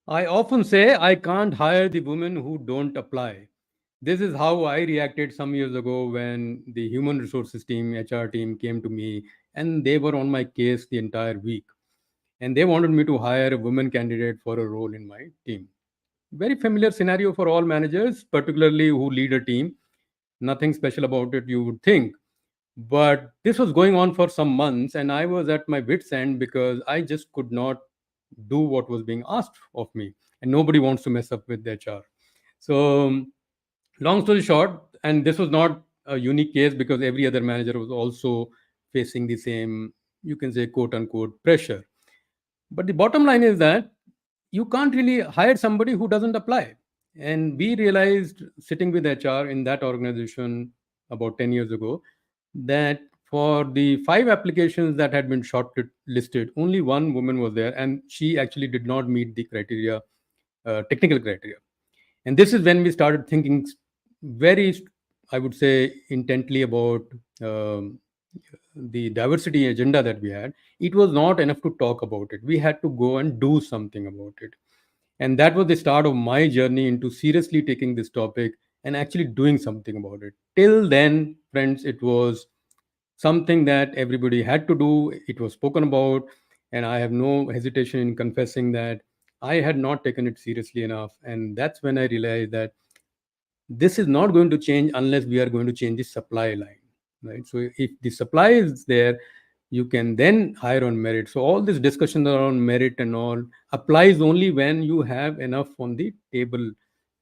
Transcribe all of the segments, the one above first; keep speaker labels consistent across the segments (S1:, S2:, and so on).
S1: I often say I can't hire the women who don't apply. This is how I reacted some years ago when the human resources team, HR team came to me and they were on my case the entire week. And they wanted me to hire a woman candidate for a role in my team. Very familiar scenario for all managers, particularly who lead a team. Nothing special about it, you would think. But this was going on for some months, and I was at my wits' end because I just could not do what was being asked of me. And nobody wants to mess up with HR. So, long story short, and this was not a unique case because every other manager was also facing the same, you can say, quote unquote, pressure. But the bottom line is that you can't really hire somebody who doesn't apply. And we realized sitting with HR in that organization about 10 years ago that for the five applications that had been shortlisted, only one woman was there, and she actually did not meet the criteria, technical criteria. And this is when we started thinking very, I would say, intently about um, the diversity agenda that we had. It was not enough to talk about it. We had to go and do something about it. And that was the start of my journey into seriously taking this topic and actually doing something about it. Till then, friends, it was something that everybody had to do. It was spoken about, and I have no hesitation in confessing that I had not taken it seriously enough. And that's when I realized that this is not going to change unless we are going to change the supply line, right? So if the supply is there, you can then hire on merit. So all this discussion around merit and all applies only when you have enough on the table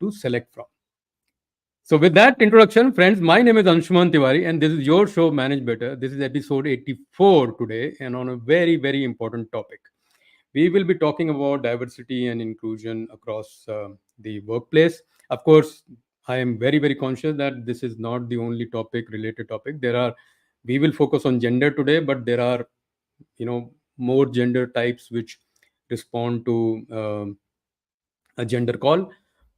S1: to select from. So with that introduction, friends, my name is Anshuman Tiwari, and this is your show Manage Better. This is episode 84 today, and on a very, very important topic. We will be talking about diversity and inclusion across the workplace. Of course, I am very, very conscious that this is not the only topic, related topic. We will focus on gender today, but there are, more gender types which respond to a gender call.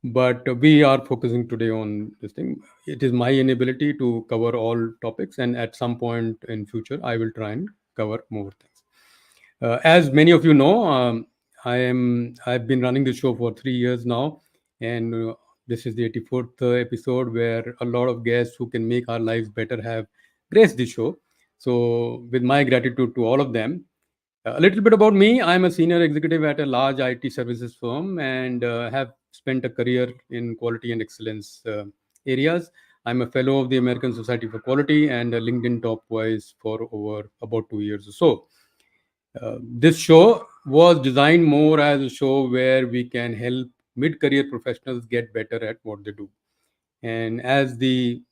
S1: But we are focusing today on this thing. It is my inability to cover all topics, and at some point in future, I will try and cover more things. As many of you know, I've been running the show for 3 years now, and this is the 84th episode where a lot of guests who can make our lives better have graced the show. So, with my gratitude to all of them, a little bit about me. I'm a senior executive at a large IT services firm and have spent a career in quality and excellence areas. I'm a fellow of the American Society for Quality and a LinkedIn top voice for over about 2 years or so. This show was designed more as a show where we can help mid career professionals get better at what they do. And as the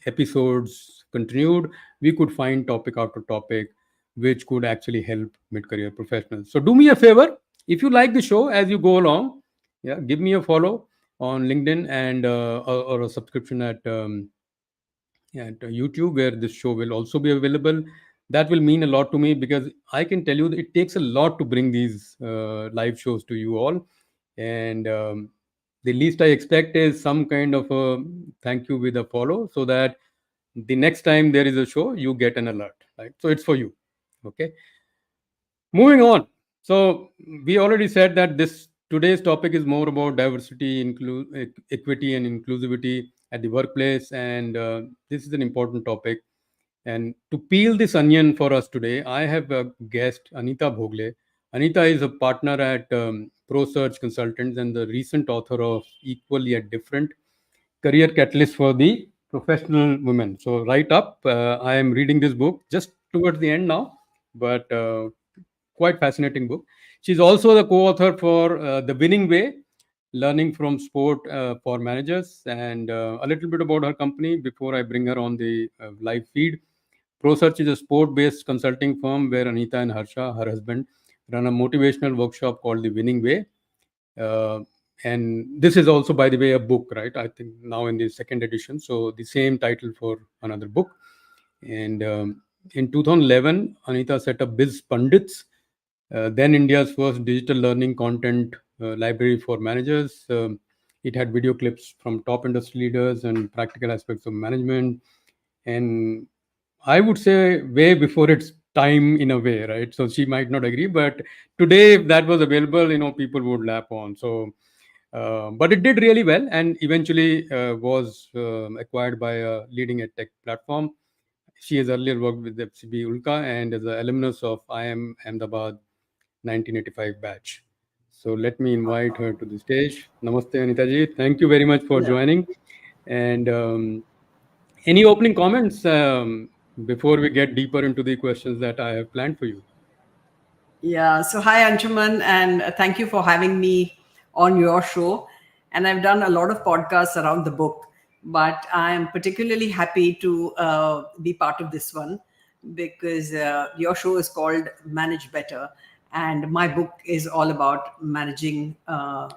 S1: episodes continued, we could find topic after topic which could actually help mid career professionals. So, do me a favor, if you like the show as you go along, yeah, give me a follow on LinkedIn and or a subscription at YouTube, where this show will also be available. That will mean a lot to me because I can tell you that it takes a lot to bring these live shows to you all. And the least I expect is some kind of a thank you with a follow so that the next time there is a show, you get an alert, right? So it's for you. Okay. Moving on. So we already said that this today's topic is more about diversity, equity, and inclusivity at the workplace, and this is an important topic. And to peel this onion for us today, I have a guest, Anita Bhogle. Anita is a partner at ProSearch Consultants and the recent author of Equal Yet Different: Career Catalyst for the Professional Women. So, right up, I am reading this book just towards the end now, but quite fascinating book. She's also the co-author for The Winning Way: Learning from Sport for Managers, and a little bit about her company before I bring her on the live feed. ProSearch is a sport-based consulting firm where Anita and Harsha, her husband, run a motivational workshop called The Winning Way. Uh, and this is also, by the way, a book, right? I think now in the second edition. So the same title for another book. And in 2011, Anita set up Biz Pundits, then India's first digital learning content library for managers. It had video clips from top industry leaders and practical aspects of management. And I would say way before its time in a way, right? So she might not agree, but today, if that was available, people would lap on. So, but it did really well, and eventually was acquired by a leading tech platform. She has earlier worked with FCB Ulka and is an alumnus of IM Ahmedabad 1985 batch. So let me invite her to the stage. Namaste, Anita ji. Thank you very much for
S2: Yeah.
S1: joining. And any opening comments before we get deeper into the questions that I have planned for you?
S2: Yeah. So, hi, Anshuman, and thank you for having me on your show. And I've done a lot of podcasts around the book, but I'm particularly happy to be part of this one because your show is called Manage Better. And my book is all about managing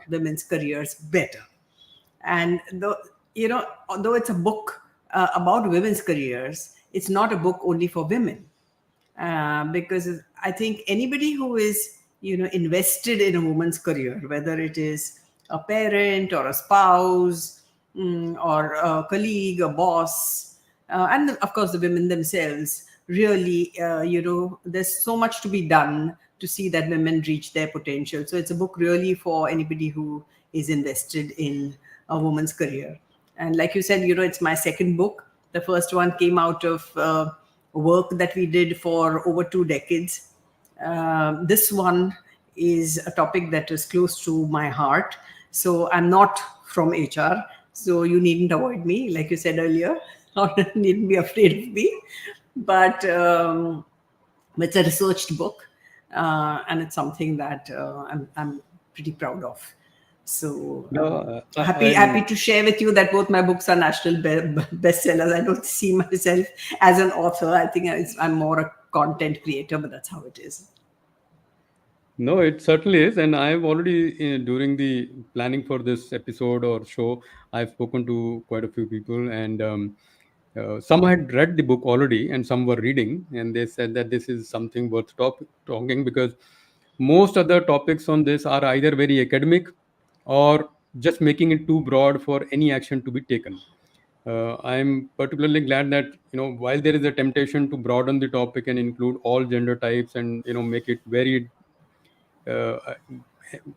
S2: women's careers better. And though, although it's a book about women's careers, it's not a book only for women, because I think anybody who is invested in a woman's career, whether it is a parent or a spouse, or a colleague, a boss, and of course the women themselves, really, there's so much to be done to see that women reach their potential. So it's a book really for anybody who is invested in a woman's career. And like you said, it's my second book. The first one came out of work that we did for over 2 decades. This one is a topic that is close to my heart. So I'm not from HR, so you needn't avoid me, like you said earlier, or needn't be afraid of me. But it's a researched book, and it's something that I'm pretty proud of. So
S1: No,
S2: happy to share with you that both my books are national bestsellers. I don't see myself as an author. I think I'm more a content creator, but that's how it is.
S1: no, it certainly is. And I've already, during the planning for this episode or show, I've spoken to quite a few people, and some had read the book already, and some were reading, and they said that this is something worth talking, because most other topics on this are either very academic or just making it too broad for any action to be taken. I'm particularly glad that while there is a temptation to broaden the topic and include all gender types and make it very uh,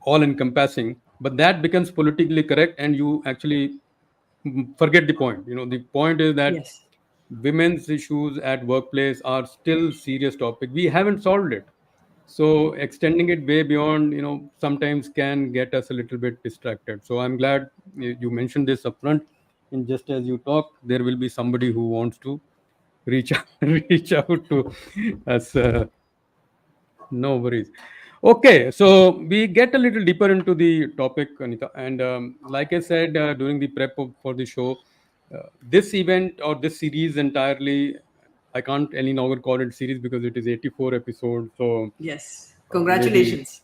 S1: all encompassing, but that becomes politically correct, and you actually forget the point. The point is that
S2: Yes.
S1: women's issues at workplace are still serious topic. We haven't solved it, so extending it way beyond sometimes can get us a little bit distracted. So I'm glad you mentioned this upfront. And just as you talk, there will be somebody who wants to reach out, reach out to us. No worries. Okay, so we get a little deeper into the topic, Anita. And like I said during the for the show, this event or this series entirely, I can't any longer call it series because it is 84 episodes. So
S2: Yes.
S1: maybe,
S2: Congratulations.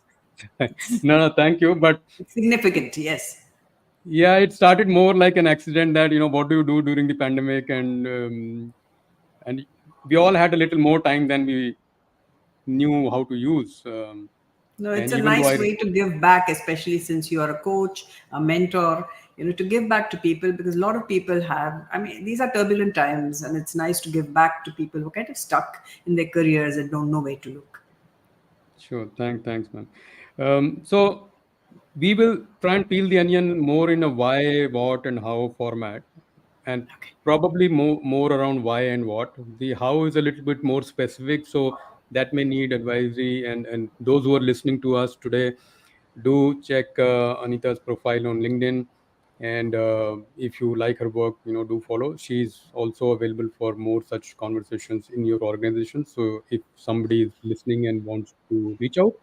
S1: no,
S2: It's,
S1: no, thank you. But
S2: it's significant. Yes.
S1: yeah, it started more like an accident that, what do you do during the pandemic? And we all had a little more time than we knew how to use.
S2: No,
S1: And
S2: it's a
S1: even though
S2: nice
S1: I
S2: way to give back, especially since you are a coach, a mentor, to give back to people, because a lot of people have, I mean, these are turbulent times, and it's nice to give back to people who are kind of stuck in their careers and don't know where to look.
S1: Sure. Thanks, ma'am. So we will try and peel the onion more in a why, what, and how format, and
S2: Okay.
S1: probably more around why and what. The how is a little bit more specific, so that may need advisory. And those who are listening to us today, do check Anita's profile on LinkedIn. And if you like her work, do follow. She's also available for more such conversations in your organization. So if somebody is listening and wants to reach out,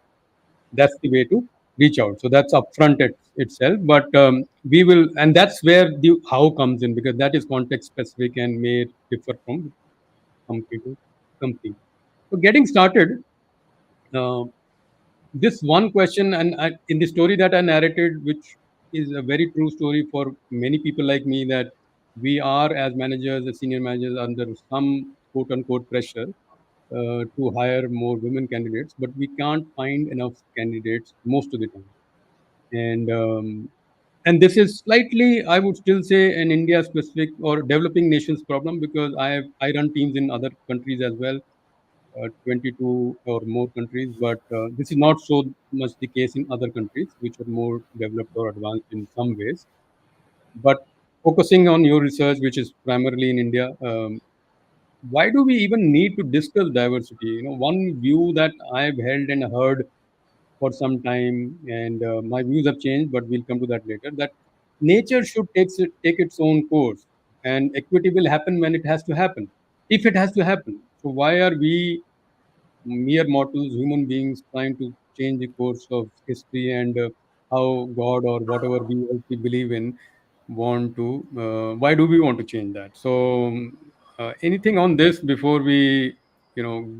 S1: that's the way to reach out. So that's upfront itself. But we will, and that's where the how comes in, because that is context specific and may differ from company to company. So getting started, uh, this one question, and in the story that I narrated, which is a very true story for many people like me, that we are as managers, as senior managers, under some quote unquote pressure to hire more women candidates, but we can't find enough candidates most of the time. And this is slightly, I would still say, an India specific or developing nations problem, because I run teams in other countries as well. 22 or more countries, but this is not so much the case in other countries which are more developed or advanced in some ways. But focusing on your research, which is primarily in India, why do we even need to discuss diversity? One view that I've held and heard for some time, and my views have changed, but we'll come to that later. That nature should take its own course, and equity will happen when it has to happen, if it has to happen. So why are we mere mortals, human beings, trying to change the course of history and how God or whatever we else we believe in want to? Why do we want to change that? So, anything on this before we,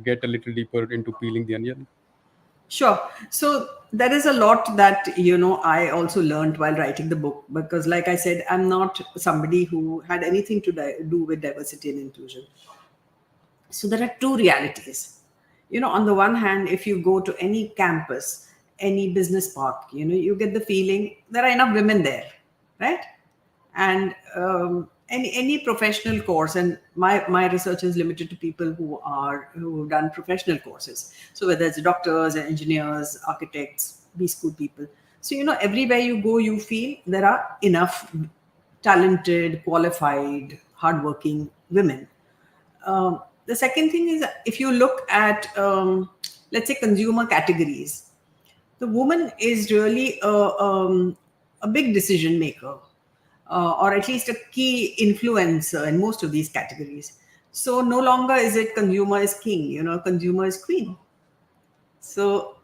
S1: get a little deeper into peeling the onion?
S2: Sure. So there is a lot that, I also learned while writing the book, because, like I said, I'm not somebody who had anything to do with diversity and inclusion. So there are two realities. On the one hand, if you go to any campus, any business park, you get the feeling there are enough women there, right? And any professional course, and my research is limited to people who've done professional courses. So whether it's doctors, engineers, architects, B school people. So everywhere you go, you feel there are enough talented, qualified, hardworking women. The second thing is, if you look at, let's say, consumer categories, the woman is really a big decision maker, or at least a key influencer in most of these categories. So no longer is it consumer is king, consumer is queen. So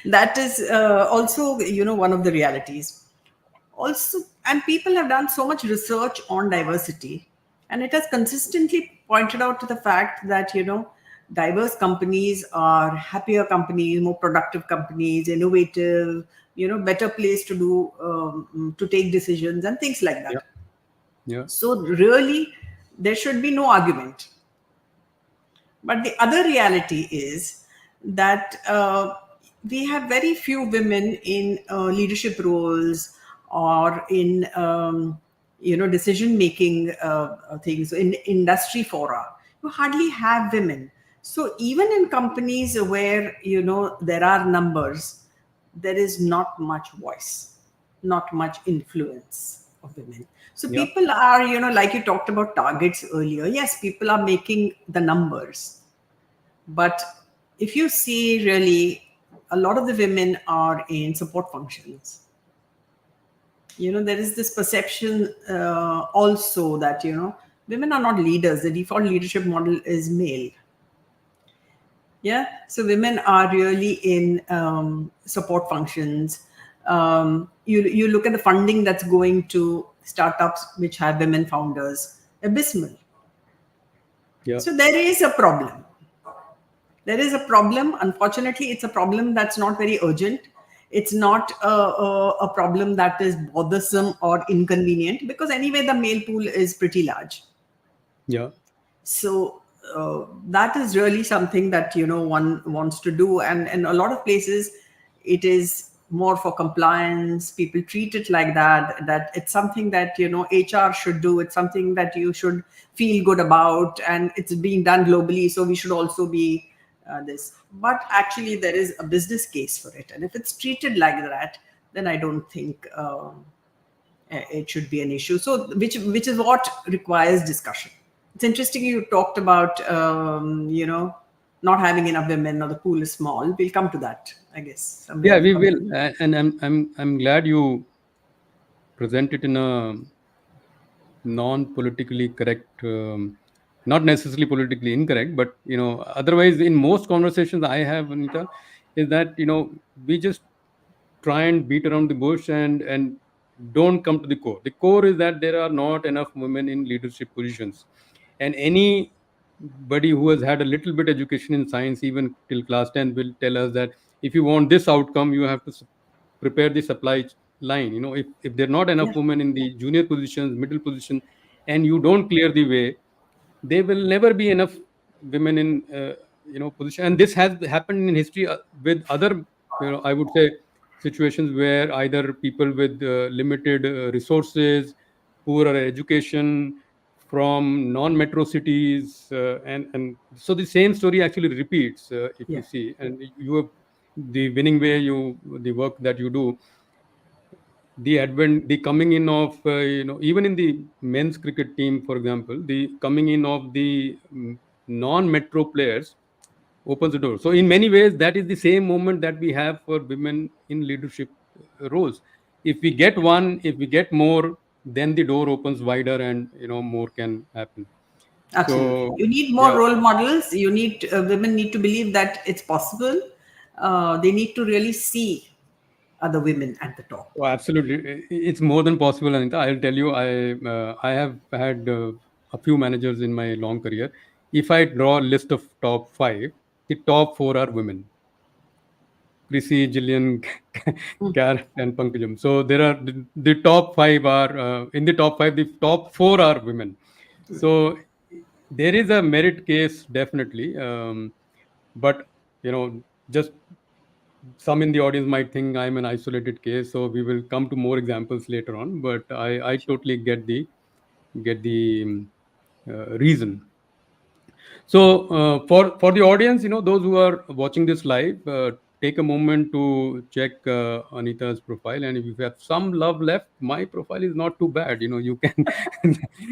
S2: that is also, one of the realities. Also, and people have done so much research on diversity, and it has consistently pointed out to the fact that, diverse companies are happier companies, more productive companies, innovative, better place to do, to take decisions and things like
S1: Yeah,
S2: that.
S1: yeah,
S2: So really, there should be no argument. But the other reality is that we have very few women in leadership roles, or in decision making things in industry fora. You hardly have women. So even in companies where there are numbers, there is not much voice, not much influence of women. So
S1: yeah,
S2: people are, like you talked about targets earlier. Yes, people are making the numbers, but if you see, really, a lot of the women are in support functions. There is this perception also that, women are not leaders. The default leadership model is male. Yeah. So women are really in support functions. You look at the funding that's going to startups which have women founders, abysmal.
S1: yeah,
S2: So there is a problem. There is a problem. Unfortunately, it's a problem that's not very urgent. It's not a problem that is bothersome or inconvenient, because anyway the male pool is pretty large.
S1: yeah,
S2: So that is really something that one wants to do, and in a lot of places it is more for compliance. People treat it like that it's something that HR should do. It's something that you should feel good about, and it's being done globally, so we should also be this. But actually there is a business case for it, and if it's treated like that, then I don't think it should be an issue. So which is what requires discussion. It's interesting you talked about not having enough women, or the pool is small. We'll come to that, I guess, somewhere
S1: yeah.
S2: in the
S1: We will,
S2: conversation.
S1: and I'm glad you present it in a non-politically correct, not necessarily politically incorrect, but otherwise, in most conversations I have, Anita, is that we just try and beat around the bush and don't come to the core. The core is that there are not enough women in leadership positions, and anybody who has had a little bit education in science, even till class 10, will tell us that if you want this outcome, you have to prepare the supply line. If there are not enough
S2: Yeah.
S1: women in the junior positions, middle position, and you don't clear the way, there will never be enough women in position. And this has happened in history with other, I would say, situations where either people with limited resources, poor education, from non-metro cities, and so the same story actually repeats, if
S2: Yeah.
S1: you see. And you have the winning way, the work that you do, the coming in of, even in the men's cricket team, for example, the coming in of the non-metro players opens the door. So in many ways, that is the same moment that we have for women in leadership roles. If we get one, if we get more, then the door opens wider, and more can happen.
S2: Absolutely.
S1: So
S2: You need more
S1: yeah.
S2: role models. You need women need to believe that it's possible. They need to really see other women at the top.
S1: Oh, absolutely. It's more than possible, Anita. I'll tell you, I have had a few managers in my long career. If I draw a list of top five, the top four are women: Chrissy, Gillian, Kat, and Pankajam. So there are the top five are in the top five. The top four are women. So there is a merit case, definitely. But just some in the audience might think I'm an isolated case, so we will come to more examples later on. But I totally get the reason. So for the audience, those who are watching this live, take a moment to check Anita's profile, and if you have some love left, my profile is not too bad. You can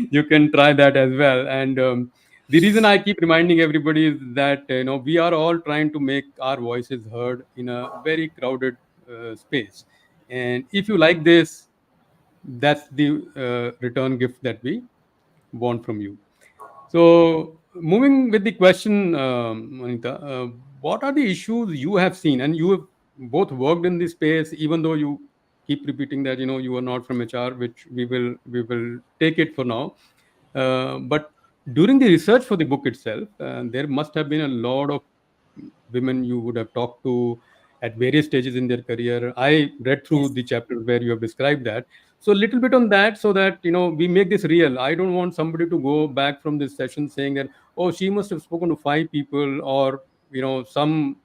S1: you can try that as well. And the reason I keep reminding everybody is that we are all trying to make our voices heard in a very crowded space. And if you like this, that's the return gift that we want from you. So, moving with the question, Anita, what are the issues you have seen? And you have both worked in this space, even though you keep repeating that you are not from HR, which we will take it for now. But during the research for the book itself, there must have been a lot of women you would have talked to at various stages in their career. I read through
S2: Yes.
S1: the chapter where you have described that. So a little bit on that, so that we make this real. I don't want somebody to go back from this session saying that, oh, she must have spoken to five people, or some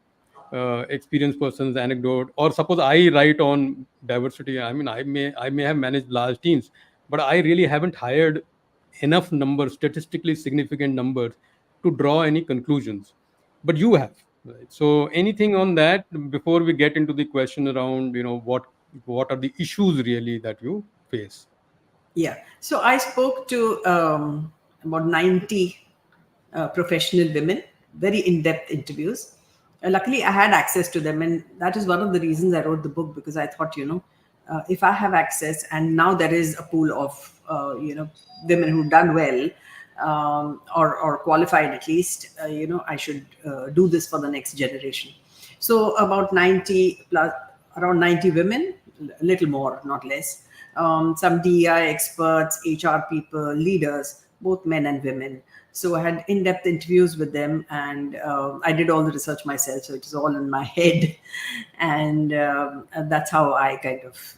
S1: experienced person's anecdote. Or suppose I write on diversity. I mean, I may have managed large teams, but I really haven't hired enough numbers, statistically significant numbers, to draw any conclusions. But you have, right? So anything on that before we get into the question around what are the issues really that you face?
S2: Yeah. So I spoke to about 90 professional women, very in depth interviews. Luckily, I had access to them. And that is one of the reasons I wrote the book, because I thought, if I have access, and now there is a pool of, women who've done well, or qualified at least, I should do this for the next generation. So about 90 plus, around 90 women, a little more, not less. Some DEI experts, HR people, leaders, both men and women. So I had in-depth interviews with them, and I did all the research myself, so it is all in my head, and that's how I kind of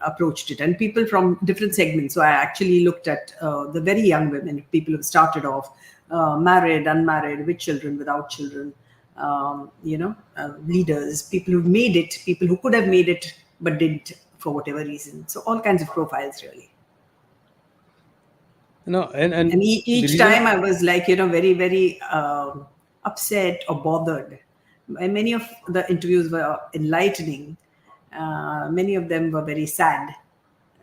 S2: approached it. And people from different segments. So I actually looked at the very young women, people who started off married, unmarried, with children, without children, leaders, people who made it, people who could have made it but didn't for whatever reason. So all kinds of profiles, really.
S1: No, and
S2: And
S1: the
S2: each
S1: reason.
S2: time I was like, very, very upset or bothered. And many of the interviews were enlightening. Many of them were very sad.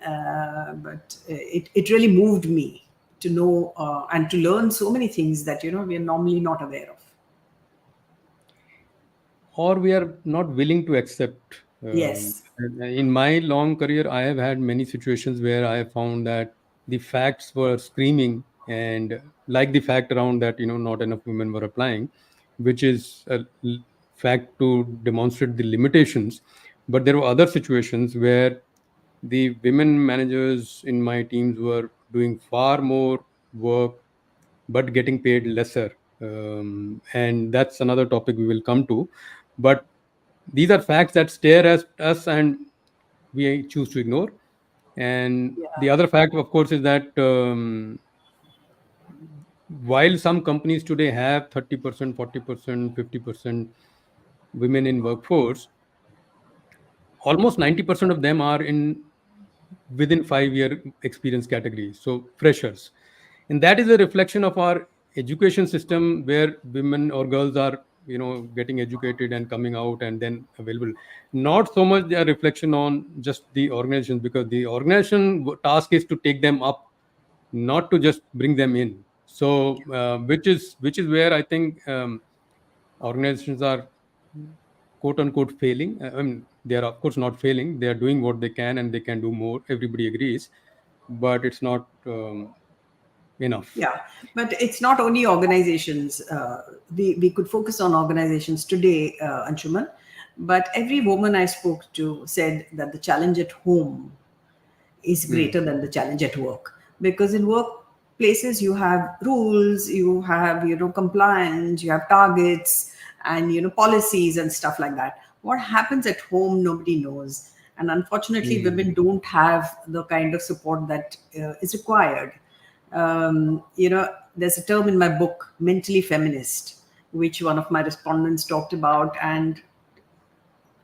S2: But it really moved me to know and to learn so many things that, we are normally not aware of.
S1: Or we are not willing to accept.
S2: Yes.
S1: In my long career, I have had many situations where I have found that the facts were screaming, and like the fact around that, not enough women were applying, which is a fact to demonstrate the limitations. But there were other situations where the women managers in my teams were doing far more work but getting paid lesser. And that's another topic we will come to. But these are facts that stare at us, and we choose to ignore. And the
S2: Yeah.
S1: other fact, of course, is that while some companies today have 30%, 40%, 50% women in workforce, almost 90% of them are in within 5-year experience category, so freshers. and that is a reflection of our education system, where women or girls are, getting educated and coming out and then available. Not so much a reflection on just the organizations, because the organization task is to take them up, not to just bring them in. So which is where I think organizations are quote unquote failing. I mean, they are of course not failing. They are doing what they can, and they can do more. Everybody agrees, but it's not enough.
S2: Yeah, but it's not only organizations. We could focus on organizations today, Anshuman, but every woman I spoke to said that the challenge at home is
S1: Hmm.
S2: greater than the challenge at work, because in workplaces you have rules, you have compliance, you have targets, and policies and stuff like that. What happens at home, nobody knows, and unfortunately
S1: Hmm.
S2: women don't have the kind of support that is required. There's a term in my book, mentally feminist, which one of my respondents talked about, and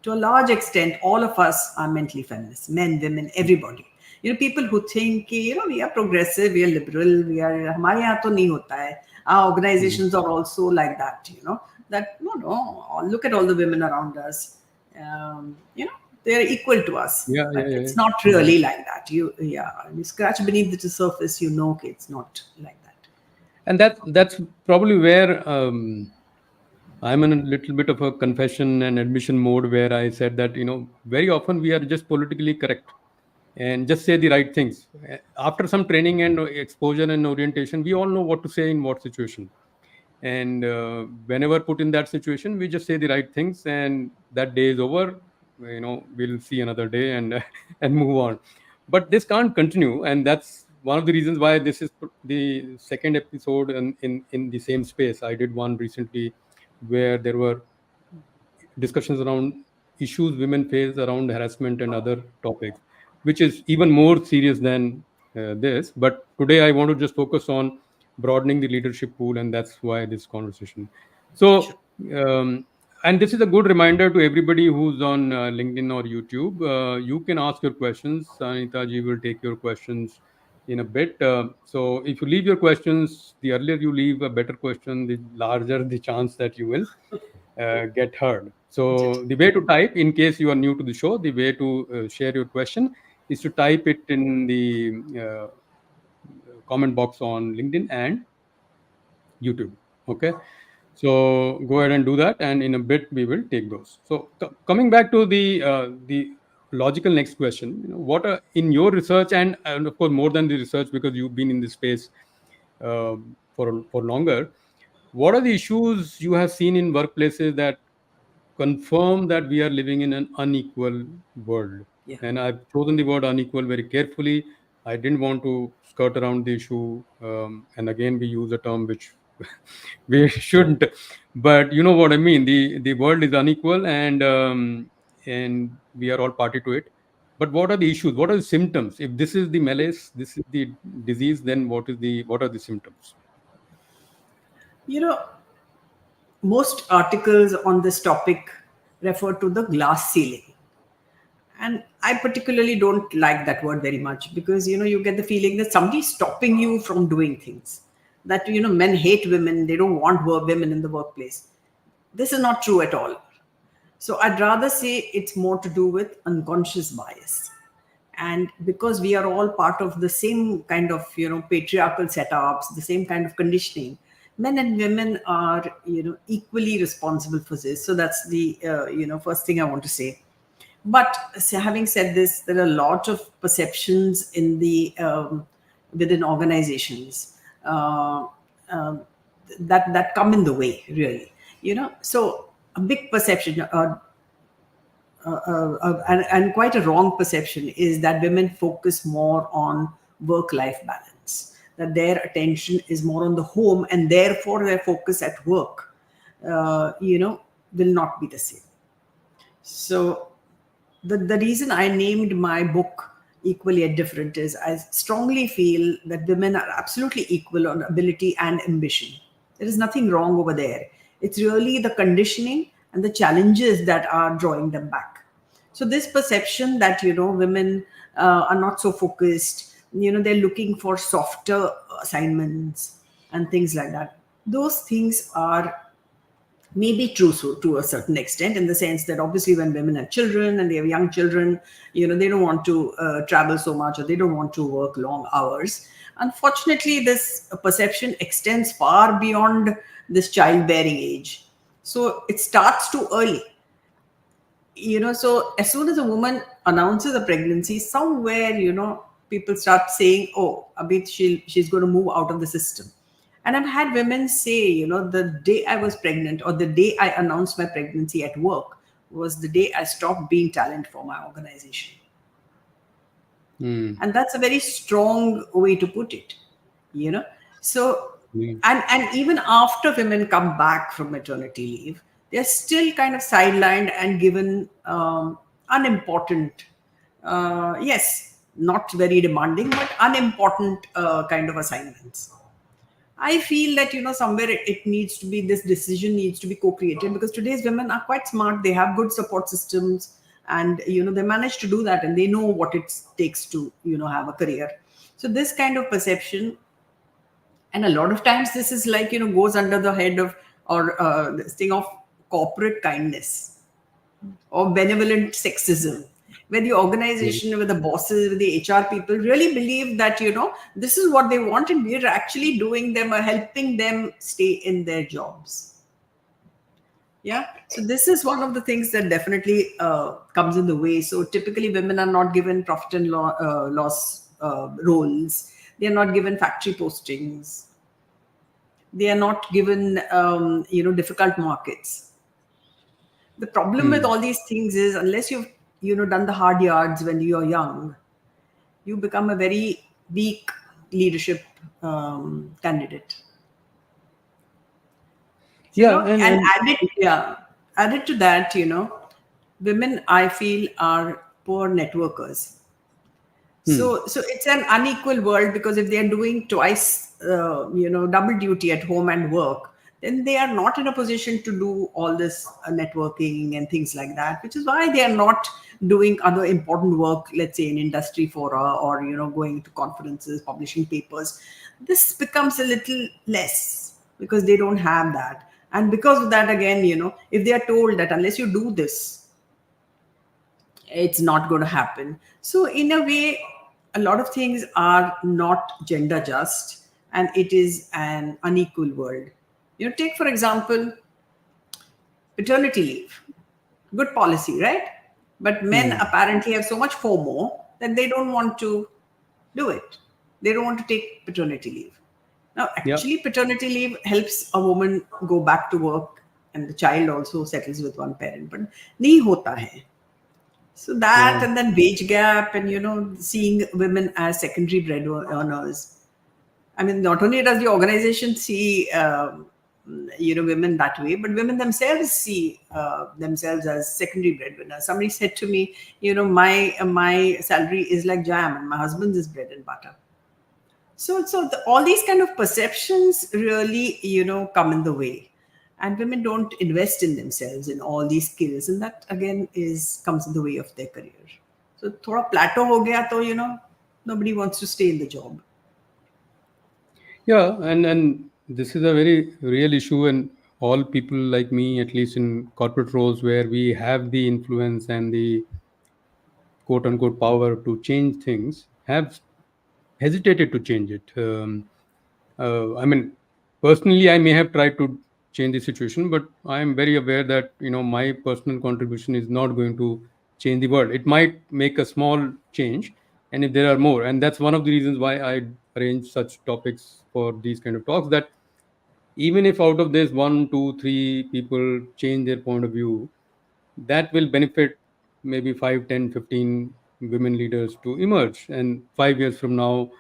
S2: to a large extent, all of us are mentally feminists, men, women, everybody. People who think, we are progressive, we are liberal, we are, हमारे यहाँ तो नहीं होता है. Our
S1: Hmm.
S2: organizations are also like that, that no, look at all the women around us. They're equal to us,
S1: Yeah, yeah,
S2: but
S1: yeah,
S2: it's not
S1: yeah.
S2: really like that. You scratch beneath the surface, okay, it's not like that.
S1: And that's probably where I'm in a little bit of a confession and admission mode, where I said that, very often we are just politically correct and just say the right things. After some training and exposure and orientation, we all know what to say in what situation. And whenever put in that situation, we just say the right things, and that day is over. We'll see another day, and and move on. But this can't continue, and that's one of the reasons why this is the second episode in the same space. I did one recently where there were discussions around issues women face around harassment and other topics, which is even more serious than this. But today I want to just focus on broadening the leadership pool, and that's why this conversation.
S2: Sure.
S1: So, and this is a good reminder to everybody who's on LinkedIn or YouTube. You can ask your questions. Anita ji will take your questions in a bit. So, if you leave your questions, the earlier you leave a better question, the larger the chance that you will get heard. So the way to type, in case you are new to the show, the way to share your question is to type it in the comment box on LinkedIn and YouTube. Okay. So go ahead and do that, and in a bit we will take those. So coming back to the logical next question, what are in your research, and of course more than the research, because you've been in this space for longer. What are the issues you have seen in workplaces that confirm that we are living in an unequal world?
S2: Yeah.
S1: And I've chosen the word unequal very carefully. I didn't want to skirt around the issue. And again, we use a term which we shouldn't, but you know what I mean. The world is unequal, and we are all party to it. But what are the issues? What are the symptoms? If this is the malaise, this is the disease, then what are the symptoms?
S2: You know, most articles on this topic refer to the glass ceiling, and I particularly don't like that word very much, because you get the feeling that somebody's stopping you from doing things, that men hate women, they don't want women in the workplace. This is not true at all. So I'd rather say it's more to do with unconscious bias. And because we are all part of the same kind of patriarchal setups, the same kind of conditioning, men and women are equally responsible for this. So that's the first thing I want to say. But having said this, there are a lot of perceptions in the within organizations that come in the way, really. So a big perception, and quite a wrong perception, is that women focus more on work-life balance, that their attention is more on the home, and therefore their focus at work, will not be the same. So the reason I named my book Equally Yet Different is I strongly feel that women are absolutely equal on ability and ambition. There is nothing wrong over there. It's really the conditioning and the challenges that are drawing them back. So this perception that women are not so focused, they're looking for softer assignments and things like that. Those things are maybe true, so to a certain extent, in the sense that obviously when women have children and they have young children, they don't want to travel so much, or they don't want to work long hours. Unfortunately, this perception extends far beyond this childbearing age, so it starts too early. So as soon as a woman announces a pregnancy, somewhere, people start saying, oh, a bit she's going to move out of the system. And I've had women say, the day I was pregnant, or the day I announced my pregnancy at work, was the day I stopped being talent for my organization.
S1: Hmm.
S2: And that's a very strong way to put it, you know so
S1: Yeah.
S2: and even after women come back from maternity leave, they're still kind of sidelined and given unimportant, yes, not very demanding, but unimportant kind of assignments. I feel that, somewhere it needs to be, this decision needs to be co-created, because today's women are quite smart. They have good support systems, and they manage to do that, and they know what it takes to have a career. So this kind of perception, and a lot of times this is like, goes under the head of, or this thing of corporate kindness or benevolent sexism, where the
S1: Hmm.
S2: organization, with the bosses, with the HR people really believe that, this is what they want, and we're actually doing them or helping them stay in their jobs. Yeah. So this is one of the things that definitely comes in the way. So typically women are not given profit and loss roles. They are not given factory postings. They are not given, difficult markets. The problem with
S1: Hmm.
S2: all these things is, unless you've done the hard yards when you're young, you become a very weak leadership candidate. So,
S1: Yeah,
S2: and
S1: and
S2: added to that, women, I feel, are poor networkers.
S1: hmm.
S2: So it's an unequal world, because if they are doing twice, double duty at home and work, then they are not in a position to do all this networking and things like that, which is why they are not doing other important work, let's say in industry fora, or going to conferences, publishing papers. This becomes a little less because they don't have that. And because of that, again, if they are told that unless you do this, it's not going to happen. So in a way, a lot of things are not gender just, and it is an unequal world. Take for example paternity leave. Good policy, right? But men
S1: Hmm.
S2: apparently have so much FOMO that they don't want to do it. They don't want to take paternity leave. Now,
S1: Yeah.
S2: actually, paternity leave helps a woman go back to work, and the child also settles with one parent. But nahi hota hai. So that,
S1: Yeah.
S2: and then wage gap, and seeing women as secondary bread earners. I mean, not only does the organization see women that way, but women themselves see themselves as secondary breadwinners. Somebody said to me, my salary is like jam, and my husband's is bread and butter. So all these kind of perceptions really, come in the way, and women don't invest in themselves in all these skills, and that again is comes in the way of their career. So thoda plateau ho gaya, to nobody wants to stay in the job.
S1: Yeah, and this is a very real issue, and all people like me, at least in corporate roles where we have the influence and the quote unquote power to change things, have hesitated to change it. I mean, personally, I may have tried to change the situation, but I am very aware that my personal contribution is not going to change the world. It might make a small change, and if there are more, and that's one of the reasons why I arrange such topics for these kind of talks. That even if out of this one, two, three people change their point of view, that will benefit maybe 5, 10, 15 women leaders to emerge, and 5 years from now,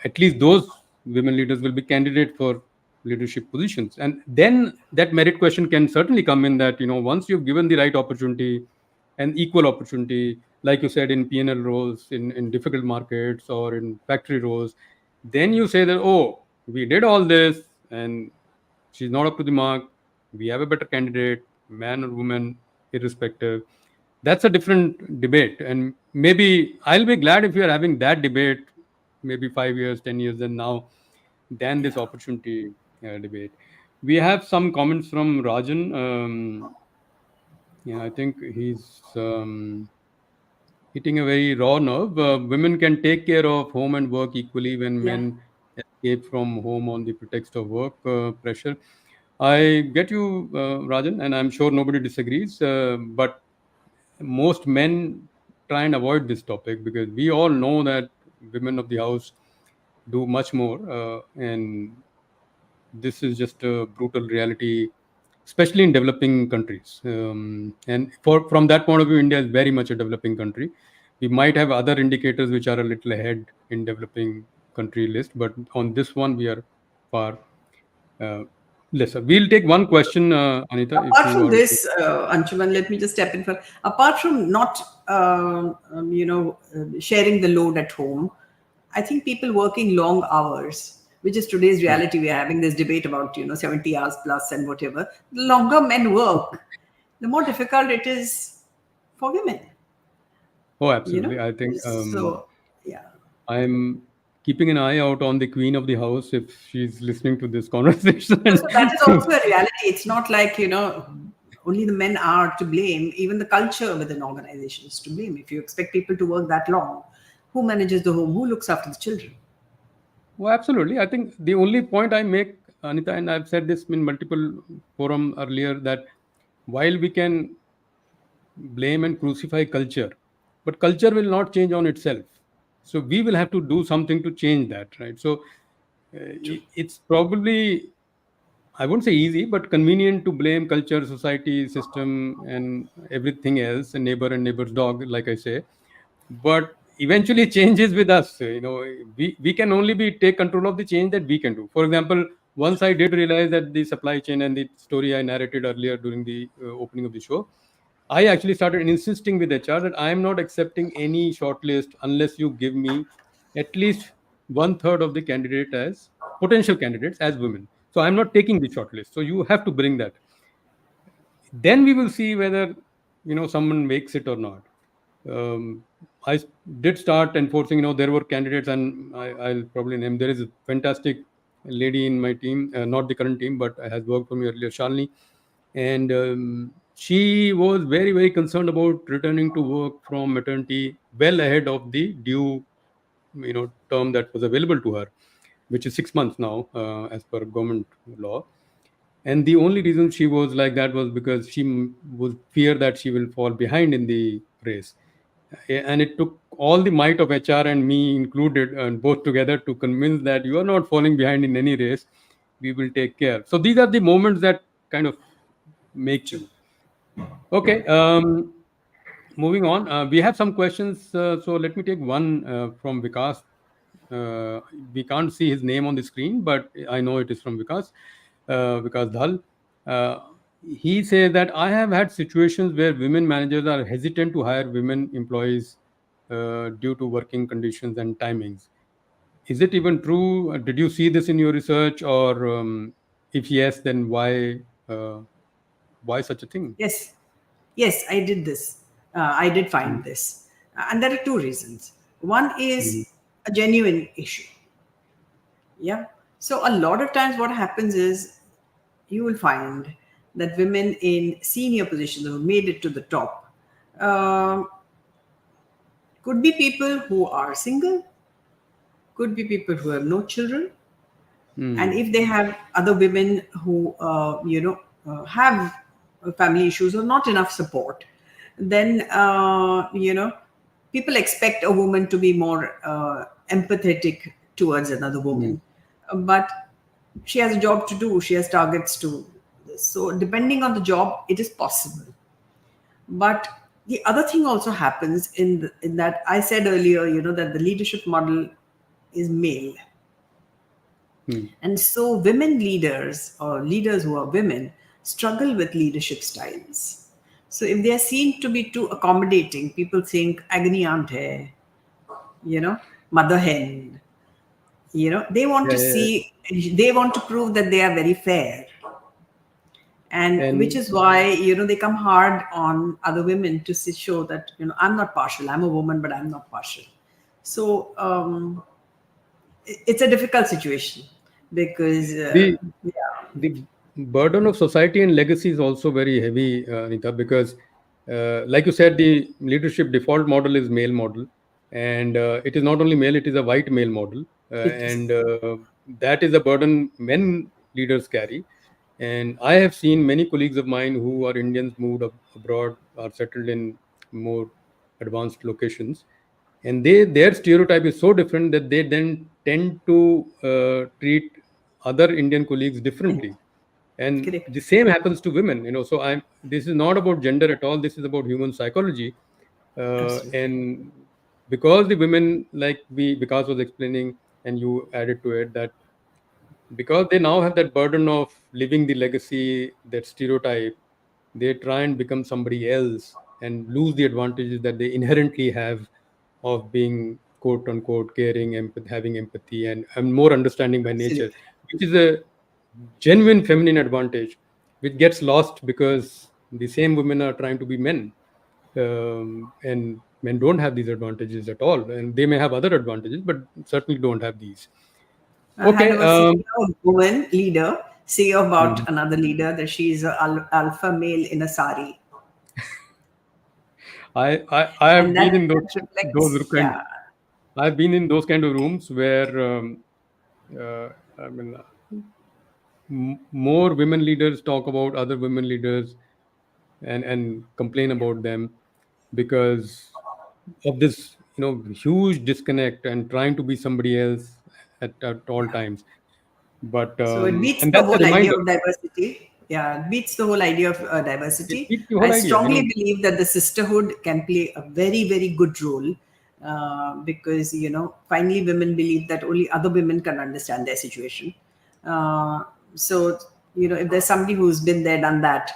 S1: at least those women leaders will be candidate for leadership positions. And then that merit question can certainly come in, that once you've given the right opportunity and equal opportunity, like you said, in PNL roles, in difficult markets or in factory roles, then you say that, oh, we did all this and she's not up to the mark, we have a better candidate, man or woman, irrespective. That's a different debate, and maybe I'll be glad if we are having that debate maybe 5 years, 10 years than now, than this
S2: Yeah.
S1: opportunity debate. We have some comments from Rajan. Yeah, I think he's hitting a very raw nerve. Women can take care of home and work equally when
S2: Yeah.
S1: men escape from home on the pretext of work pressure. I get you, Rajan, and I'm sure nobody disagrees. But most men try and avoid this topic because we all know that women of the house do much more, and this is just a brutal reality, especially in developing countries. And from that point of view, India is very much a developing country. We might have other indicators which are a little ahead in developing country list, but on this one, we are far uh, lesser. We'll take one question, Anita, if
S2: Apart
S1: you
S2: from
S1: are.
S2: this, Anshuman, let me just step in for. Apart from not, sharing the load at home, I think people working long hours, which is today's
S1: Hmm.
S2: reality. We are having this debate about 70 hours plus and whatever. The longer men work, the more difficult it is for women.
S1: Oh,
S2: You know,
S1: absolutely. I think
S2: so yeah.
S1: I'm keeping an eye out on the queen of the house if she's listening to this conversation.
S2: So that is also a reality. It's not like, only the men are to blame. Even the culture within organization is to blame. If you expect people to work that long, who manages the home? Who looks after the children?
S1: Well, absolutely. I think the only point I make, Anita, and I've said this in multiple forum earlier, that while we can blame and crucify culture, but culture will not change on itself. So we will have to do something to change that, right? So it's probably, I wouldn't say easy, but convenient to blame culture, society, system, and everything else, and neighbor's dog, like I say. But eventually, changes with us. We can only be take control of the change that we can do. For example, once I did realize that the supply chain and the story I narrated earlier during the opening of the show, I actually started insisting with HR that I am not accepting any shortlist unless you give me at least one third of the candidate as potential candidates as women. So I'm not taking the shortlist. So you have to bring that. Then we will see whether someone makes it or not. I did start enforcing. There were candidates, and I'll probably name. There is a fantastic lady in my team, not the current team, but has worked for me earlier, Shalini, and she was very very concerned about returning to work from maternity well ahead of the due term that was available to her, which is 6 months now as per government law. And the only reason she was like that was because she was fear that she will fall behind in the race. And it took all the might of HR and me included, and both together, to convince that you are not falling behind in any race. We will take care. So these are the moments that kind of make you. Okay. Moving on, we have some questions. So let me take one from Vikas. Uh, we can't see his name on the screen, but I know it is from Vikas Dhal. Uh, he says that I have had situations where women managers are hesitant to hire women employees due to working conditions and timings. Is it even true? Did you see this in your research, or if yes, then why? Why such a thing?
S2: Yes, yes, I did this. I did
S1: Mm.
S2: find this. And there are two reasons. One
S1: Mhm.
S2: is a genuine issue. Yeah. So a lot of times what happens is you will find that women in senior positions who made it to the top um, could be people who are single, could be people who have no children, and
S1: Mm.
S2: if they have other women who have family issues or not enough support, then people expect a woman to be more empathetic towards another
S1: Mm.
S2: woman, but she has a job to do, she has targets to. So depending on the job it is possible. But the other thing also happens in that I said earlier, that the leadership model is male.
S1: Mm.
S2: And so women leaders or leaders who are women struggle with leadership styles. So if they are seen to be too accommodating, people think agony aunt hai, mother hen. They want
S1: Yeah,
S2: to
S1: yeah, yeah.
S2: see, they want to prove that they are very fair. And which
S1: And
S2: is why, they come hard on other women to show that, I'm not partial. I'm a woman, but I'm not partial. So it's a difficult situation because
S1: The
S2: yeah,
S1: the burden of society and legacy is also very heavy, Anita, because, like you said, the leadership default model is male model, and it is not only male; it is a white male model,
S2: it is.
S1: and that is a burden men leaders carry. And I have seen many colleagues of mine who are Indians, moved abroad, are settled in more advanced locations, and their stereotype is so different that they then tend to treat other Indian colleagues differently. And
S2: Correct.
S1: the same happens to women, so I'm this is not about gender at all, this is about human psychology.
S2: Absolutely.
S1: And because the women, like we Vikas was explaining, and you added to it, that because they now have that burden of living the legacy, that stereotype, they try and become somebody else and lose the advantages that they inherently have of being quote unquote caring, having empathy, and more understanding by nature,
S2: Absolutely.
S1: which is a genuine feminine advantage, which gets lost because the same women are trying to be men. And men don't have these advantages at all, and they may have other advantages, but certainly don't have these.
S2: I had
S1: Okay.
S2: a senior woman leader say about
S1: Mhm.
S2: another leader that she is an alpha male in a sari,
S1: I have
S2: and
S1: been in
S2: that
S1: those
S2: reflects,
S1: kind
S2: yeah.
S1: I've been in those kind of rooms where uh, I mean more women leaders talk about other women leaders and complain about them because of this huge disconnect and trying to be somebody else at all times. But
S2: So it beats
S1: and
S2: the
S1: that's a
S2: whole idea
S1: reminder.
S2: of diversity. Yeah, it beats the whole idea of
S1: It
S2: diversity.
S1: beats the
S2: I
S1: whole idea.
S2: strongly believe that the sisterhood can play a very, very good role because, finally women believe that only other women can understand their situation. Uh, so, if there's somebody who's been there, done that,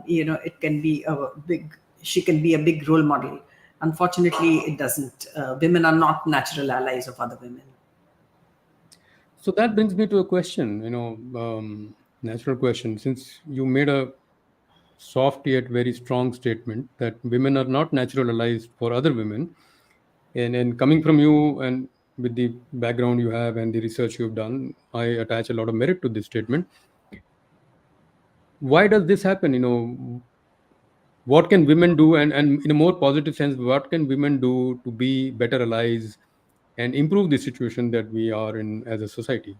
S2: it can be she can be a big role model. Unfortunately, it doesn't. Women are not natural allies of other women.
S1: So that brings me to a question, natural question. Since you made a soft yet very strong statement that women are not natural allies for other women, and coming from you and with the background you have and the research you've done, I attach a lot of merit to this statement. Why does this happen? What can women do, and in a more positive sense, what can women do to be better allies and improve the situation that we are in as a society?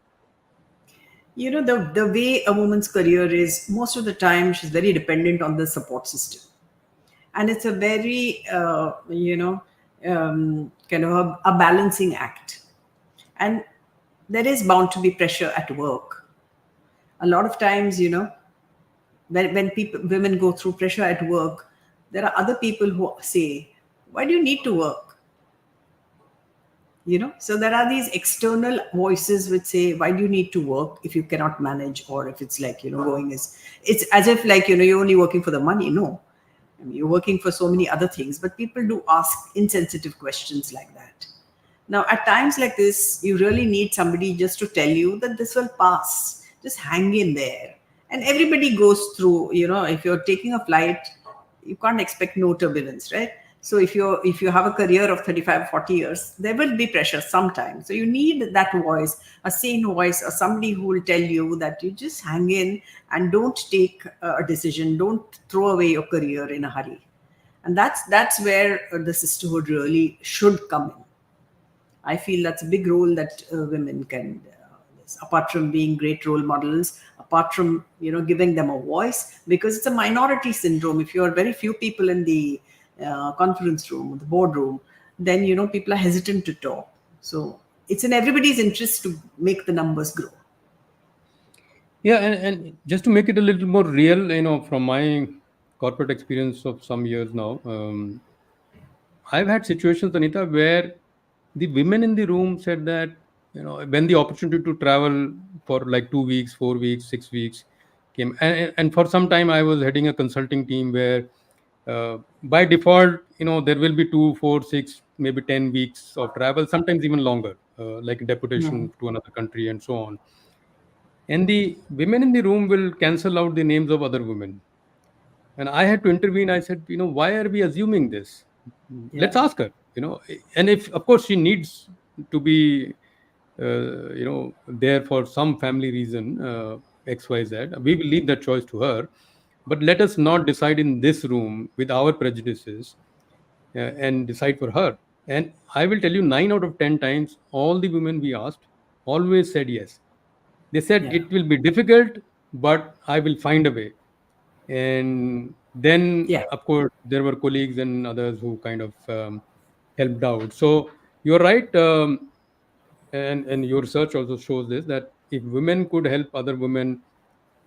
S2: The way a woman's career is, most of the time she's very dependent on the support system, and it's a very kind of a balancing act. And there is bound to be pressure at work. A lot of times, when women go through pressure at work, there are other people who say, why do you need to work? So there are these external voices which say, why do you need to work if you cannot manage? Or if it's like, going is, it's as if like, you're only working for the money. No, I mean, you're working for so many other things, but people do ask insensitive questions like that. Now, at times like this, you really need somebody just to tell you that this will pass. Just hang in there. And everybody goes through, if you're taking a flight, you can't expect no turbulence, right? So if you have a career of 35, 40 years, there will be pressure sometimes. So you need that voice, a sane voice, or somebody who will tell you that you just hang in and don't take a decision, don't throw away your career in a hurry. And that's where the sisterhood really should come in. I feel that's a big role that women can, apart from being great role models, apart from giving them a voice, because it's a minority syndrome. If you are very few people in the conference room, the boardroom, then people are hesitant to talk. So it's in everybody's interest to make the numbers grow.
S1: Yeah, and just to make it a little more real, from my corporate experience of some years now, I've had situations, Anita, where the women in the room said that, when the opportunity to travel for like 2 weeks, 4 weeks, 6 weeks came, and for some time I was heading a consulting team where, by default, there will be 2, 4, 6, maybe 10 weeks of travel, sometimes even longer, like deputation to another country and so on. And the women in the room will cancel out the names of other women. And I had to intervene. I said, why are we assuming this? Let's
S2: Yeah.
S1: ask her. And if, of course, she needs to be there for some family reason, XYZ, we will leave that choice to her. But let us not decide in this room with our prejudices, and decide for her. And I will tell you, 9 out of 10 times, all the women we asked always said yes. They said
S2: Yeah.
S1: it will be difficult, but I will find a way. And then,
S2: Yeah.
S1: of course, there were colleagues and others who kind of helped out. So you're right. And your research also shows this, that if women could help other women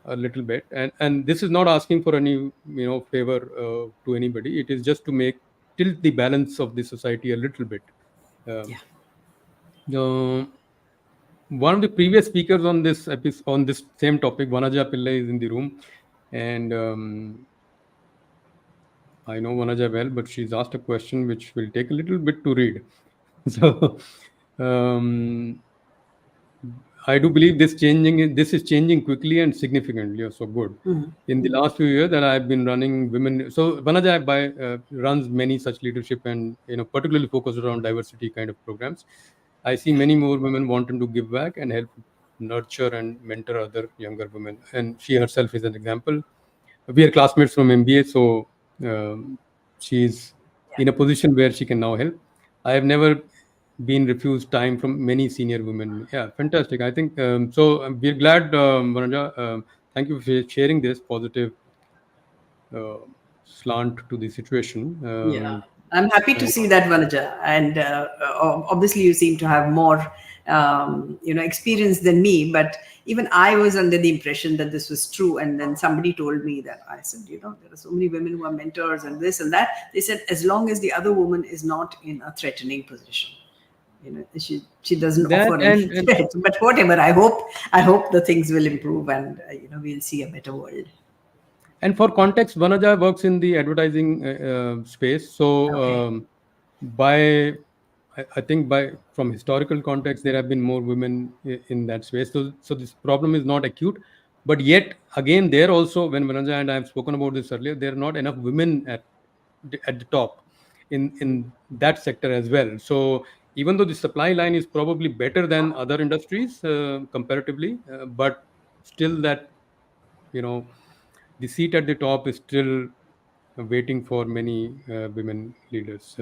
S1: a little bit, and this is not asking for any favor to anybody, it is just to make tilt the balance of the society a little bit. um,
S2: Yeah.
S1: uh, One of the previous speakers on this episode, on this same topic, Vanaja Pillai, is in the room. And I know Vanaja well, but she's asked a question which will take a little bit to read. So um, I do believe this is changing quickly and significantly. So good. In the last few years that I've been running women, so Vanaja runs many such leadership and particularly focused around diversity kind of programs. I see many more women wanting to give back and help nurture and mentor other younger women. And she herself is an example. We are classmates from MBA, so she's in a position where she can now help. I have never been refused time from many senior women. Yeah, fantastic. I think so. We're glad, Vanaja. Thank you for sharing this positive uh, slant to the situation.
S2: Yeah, I'm happy to
S1: And
S2: see that, Vanaja. And obviously, you seem to have more, experience than me. But even I was under the impression that this was true. And then somebody told me that. I said, there are so many women who are mentors and this and that. They said, as long as the other woman is not in a threatening position, she doesn't
S1: that
S2: offer any
S1: and
S2: threats. But whatever, I hope the things will improve, and we'll see a better world.
S1: And for context, Vanaja works in the advertising space. So,
S2: Okay.
S1: by I think by from historical context, there have been more women in that space. So this problem is not acute, but yet again, there also, when Vanaja and I have spoken about this earlier, there are not enough women at the top in that sector as well. So even though the supply line is probably better than other industries comparatively, but still that you know the seat at the top is still waiting for many women leaders.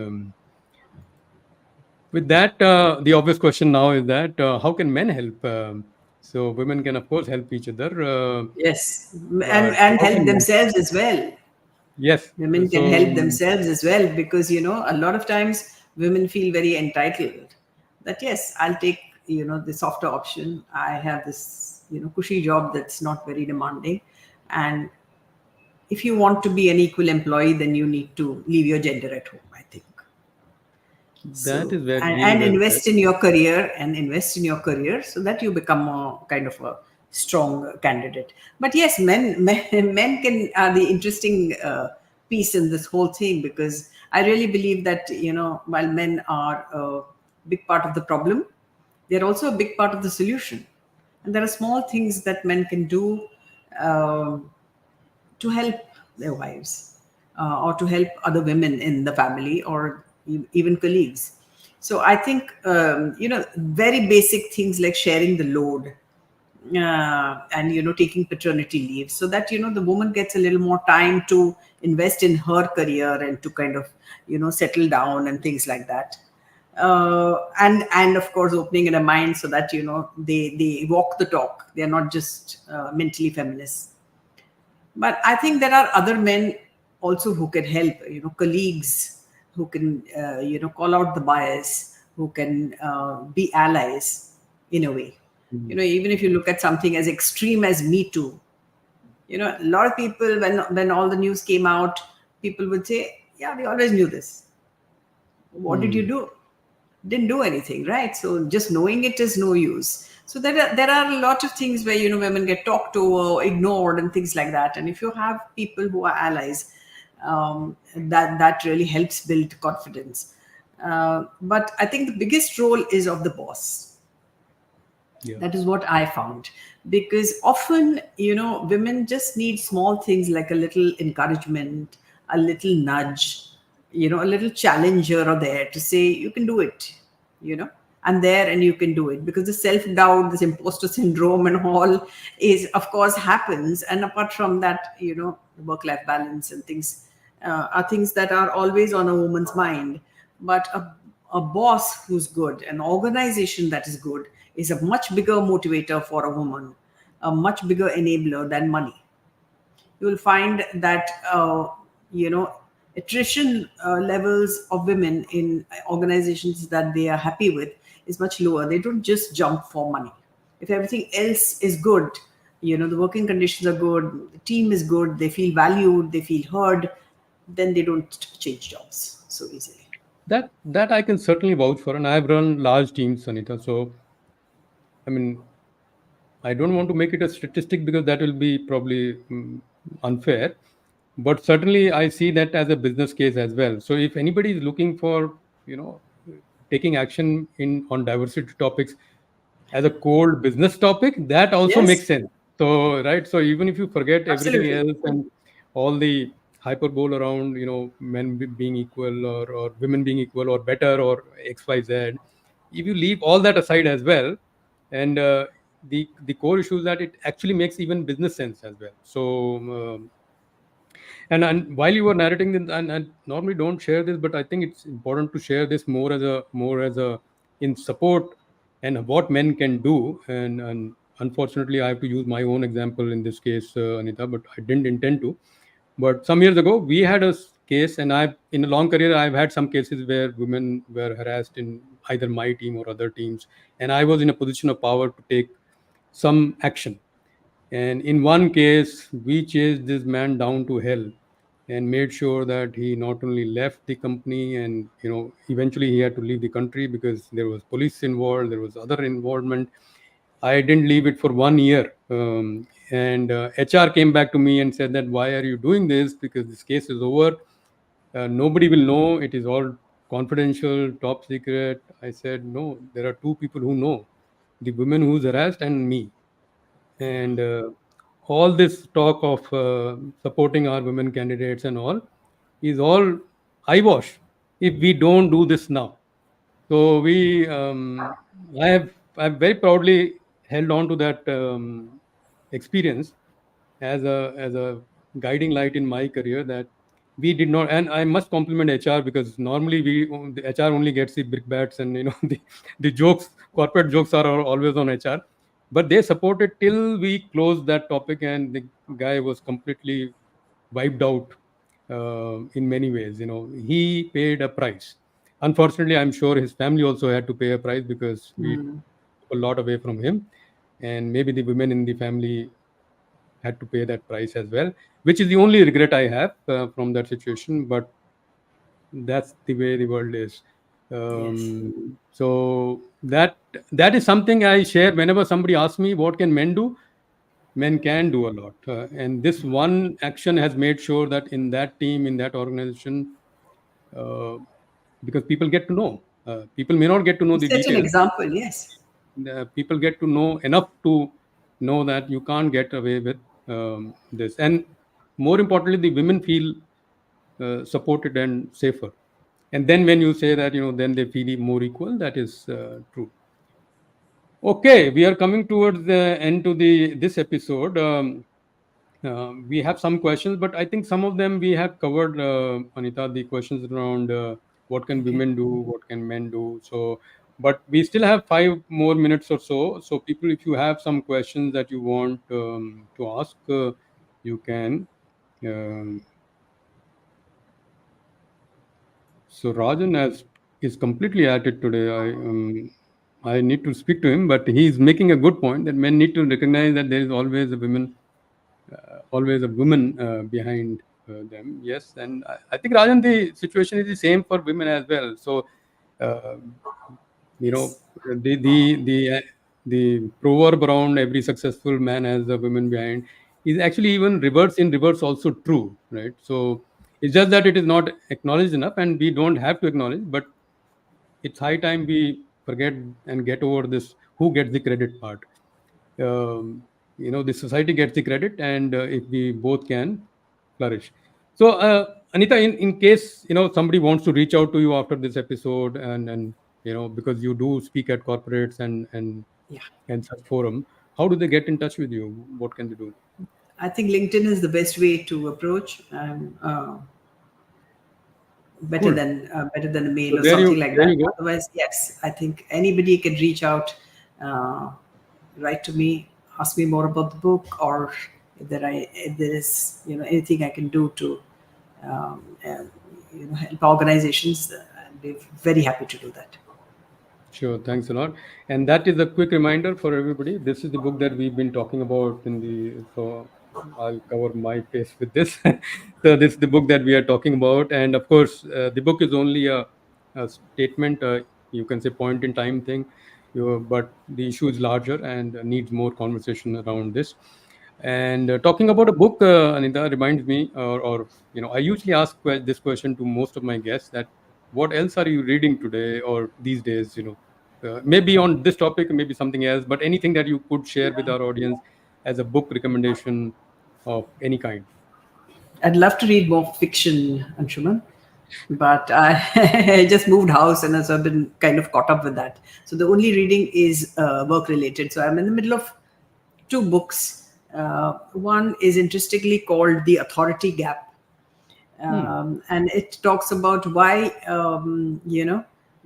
S1: With that, the obvious question now is that how can men help? So women can, of course, help each other,
S2: Yes, and
S1: but
S2: and
S1: how
S2: help
S1: can men?
S2: themselves as well.
S1: Yes.
S2: Women can
S1: So
S2: help themselves as well, because a lot of times women feel very entitled. That yes, I'll take the softer option. I have this cushy job that's not very demanding, and if you want to be an equal employee, then you need to leave your gender at home, I think.
S1: that
S2: So
S1: is very really
S2: and
S1: well said.
S2: invest in your career so that you become more kind of a strong candidate. But yes, men can are the interesting piece in this whole thing, because I really believe that while men are a big part of the problem, they're also a big part of the solution. And there are small things that men can do um, to help their wives, or to help other women in the family, or even colleagues. So I think very basic things like sharing the load, and taking paternity leave, so that the woman gets a little more time to invest in her career and to kind of settle down and things like that. And of course, opening in a mind so that they walk the talk. They're not just mentally feminists. But I think there are other men also who can help, colleagues who can, call out the bias, who can be allies in a way.
S1: Mm.
S2: Even if you look at something as extreme as Me Too, a lot of people, when all the news came out, people would say, yeah, we always knew this. What did you
S1: Mm.
S2: do? Didn't do anything, right? So just knowing it is no use. So there are a lot of things where women get talked over, ignored, and things like that. And if you have people who are allies, that really helps build confidence. But I think the biggest role is of the boss.
S1: Yeah.
S2: That is what I found, because often women just need small things like a little encouragement, a little nudge, a little challenge here or there to say you can do it. you know and there, and you can do it, because the self doubt, this imposter syndrome and all is, of course, happens. And apart from that, work life balance and things are things that are always on a woman's mind. But a boss who's good, an organization that is good, is a much bigger motivator for a woman, a much bigger enabler than money. You will find that you know attrition levels of women in organizations that they are happy with is much lower. They don't just jump for money. If everything else is good, the working conditions are good, the team is good, they feel valued, they feel heard, then they don't change jobs so easily.
S1: That I can certainly vouch for, and I've run large teams, Anita. So I mean, I don't want to make it a statistic because that will be probably unfair. But certainly, I see that as a business case as well. So if anybody is looking for, you know, taking action in on diversity topics as a core business topic, that also makes
S2: Yes,
S1: sense. So right, so even if you forget everything
S2: absolutely.
S1: else and all the hyperbole around, men being equal or women being equal or better or X Y Z, if you leave all that aside as well, and the core issue is that it actually makes even business sense as well. So and while you were narrating this, and normally don't share this, but I think it's important to share this more as a in support and what men can do. And unfortunately, I have to use my own example in this case, Anita, but I didn't intend to. But some years ago, we had a case, and I've in a long career, I've had some cases where women were harassed in either my team or other teams, and I was in a position of power to take some action. And in one case, we chased this man down to hell and made sure that he not only left the company, and eventually he had to leave the country because there was police involved, there was other involvement. I didn't leave it for 1 year. And HR came back to me and said that, why are you doing this? Because this case is over. Nobody will know. It is all confidential, top secret. I said, no, there are two people who know, the woman who's harassed and me. And all this talk of supporting our women candidates and all is all eyewash if we don't do this now. So I've very proudly held on to that experience as a guiding light in my career, that we did not. And I must compliment HR, because normally the HR only gets the brickbats and the jokes, corporate jokes are always on HR, but they supported till we closed that topic, and the guy was completely wiped out in many ways. He paid a price. Unfortunately, I'm sure his family also had to pay a price because we took a lot away from him, and maybe the women in the family had to pay that price as well, which is the only regret I have from that situation. But that's the way the world is.
S2: Yes.
S1: So that is something I share whenever somebody asks me what can men do. Men can do a lot, and this one action has made sure that in that team, in that organization, uh, because people get to know. People may not get to know
S2: You
S1: the
S2: set an
S1: details.
S2: example, yes.
S1: People get to know enough to know that you can't get away with this, and more importantly, the women feel supported and safer. And then when you say that, then they feel more equal, that is true. Okay, we are coming towards the end to the this episode. We have some questions, but I think some of them we have covered, Anita. The questions around what can
S2: Okay.
S1: women do, what can men do. So, but we still have 5 more minutes or so. So, people, if you have some questions that you want to ask, you can. Um, so, Rajan is completely at it today. I need to speak to him, but he's making a good point that men need to recognize that there is always a woman behind them. Yes, and I think, Rajan, the situation is the same for women as well. So, uh,
S2: Yes.
S1: the proverb around every successful man has a woman behind is actually even reverse in reverse also true, right? So it's just that it is not acknowledged enough, and we don't have to acknowledge, but it's high time we forget and get over this who gets the credit part. The society gets the credit, and if we both can flourish. So, Anita, in case somebody wants to reach out to you after this episode and because you do speak at corporates
S2: Yeah.
S1: and such forum. How do they get in touch with you? What can they do?
S2: I think LinkedIn is the best way to approach. Better
S1: Cool.
S2: than better than a
S1: So
S2: mail or something like
S1: there
S2: that.
S1: you go.
S2: Otherwise, yes, I think anybody can reach out, uh, write to me, ask me more about the book, or if there is anything I can do to help organizations. I'd be very happy to do that.
S1: Sure, thanks a lot. And that is a quick reminder for everybody. This is the book that we've been talking about so I'll cover my face with this. So this is the book that we are talking about. And of course, the book is only a statement, you can say point in time thing, but the issue is larger and needs more conversation around this. And talking about a book, Anita, reminds me, I usually ask this question to most of my guests, that what else are you reading today or these days? Maybe on this topic, maybe something else, but anything that you could share with our audience as a book recommendation of any kind.
S2: I'd love to read more fiction, Anshuman, but I, I just moved house and so I've been kind of caught up with that. So the only reading is work related. So I'm in the middle of two books. One is interestingly called The Authority Gap,
S1: Hmm.
S2: and it talks about why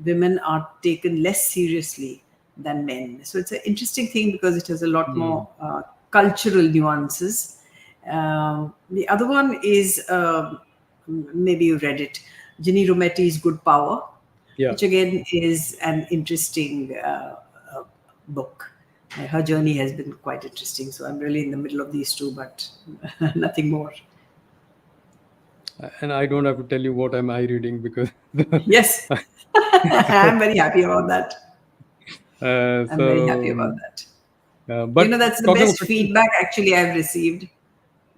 S2: women are taken less seriously than men. So it's an interesting thing because it has a lot
S1: Hmm.
S2: more cultural nuances. The other one is maybe you read it, Ginny Rometty's Good Power,
S1: Yeah.
S2: which again is an interesting book. Her journey has been quite interesting. So I'm really in the middle of these two, but nothing more.
S1: And I don't have to tell you what am I reading, because
S2: Yes, I'm very happy about that. I'm very happy
S1: so
S2: about that.
S1: but
S2: That's the
S1: talking of
S2: best
S1: fiction,
S2: feedback actually I've received,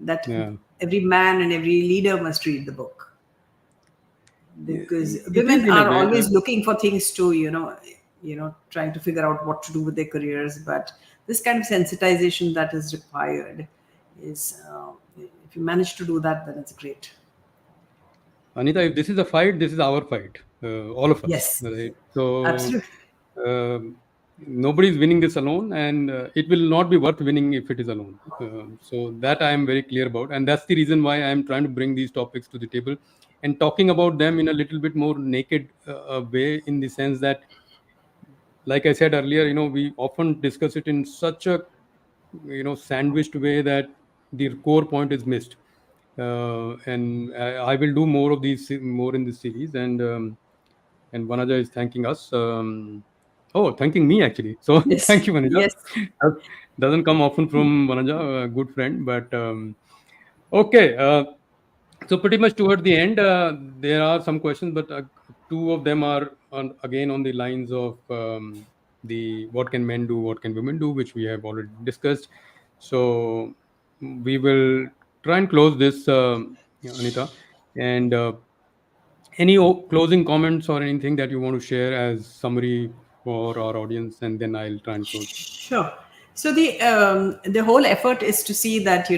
S2: that
S1: yeah,
S2: every man and every leader must read the book, because
S1: it is
S2: women
S1: in a
S2: are
S1: way.
S2: always looking for things to, trying to figure out what to do with their careers. But this kind of sensitization that is required is, if you manage to do that, then it's great.
S1: Anita, if this is a fight, this is our fight, all of us,
S2: Yes,
S1: right? So
S2: absolutely.
S1: nobody is winning this alone, and it will not be worth winning if it is alone. So that I am very clear about, and that's the reason why I am trying to bring these topics to the table and talking about them in a little bit more naked way, in the sense that, like I said earlier, we often discuss it in such a sandwiched way that the core point is missed. And I will do more of these, more in this series. And Vanaja is thanking us. Oh, thanking me actually. So thank
S2: Yes,
S1: you, Vanaja.
S2: yes.
S1: Doesn't come often from Vanaja, a good friend. But okay. So pretty much toward the end, there are some questions, but two of them are again on the lines of the what can men do, what can women do, which we have already discussed. So we will try and close this, Anita. And any closing comments or anything that you want to share as summary for our audience, and then I'll try and close.
S2: Sure. So the whole effort is to see that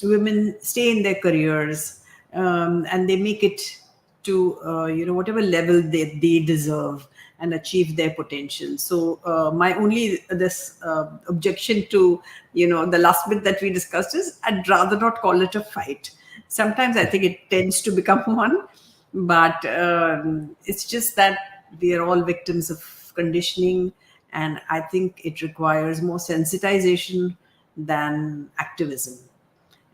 S2: women stay in their careers, and they make it to whatever level they deserve and achieve their potential. So my only this objection to the last bit that we discussed is I'd rather not call it a fight. Sometimes I think it tends to become one, but it's just that we are all victims of conditioning, and I think it requires more sensitization than activism.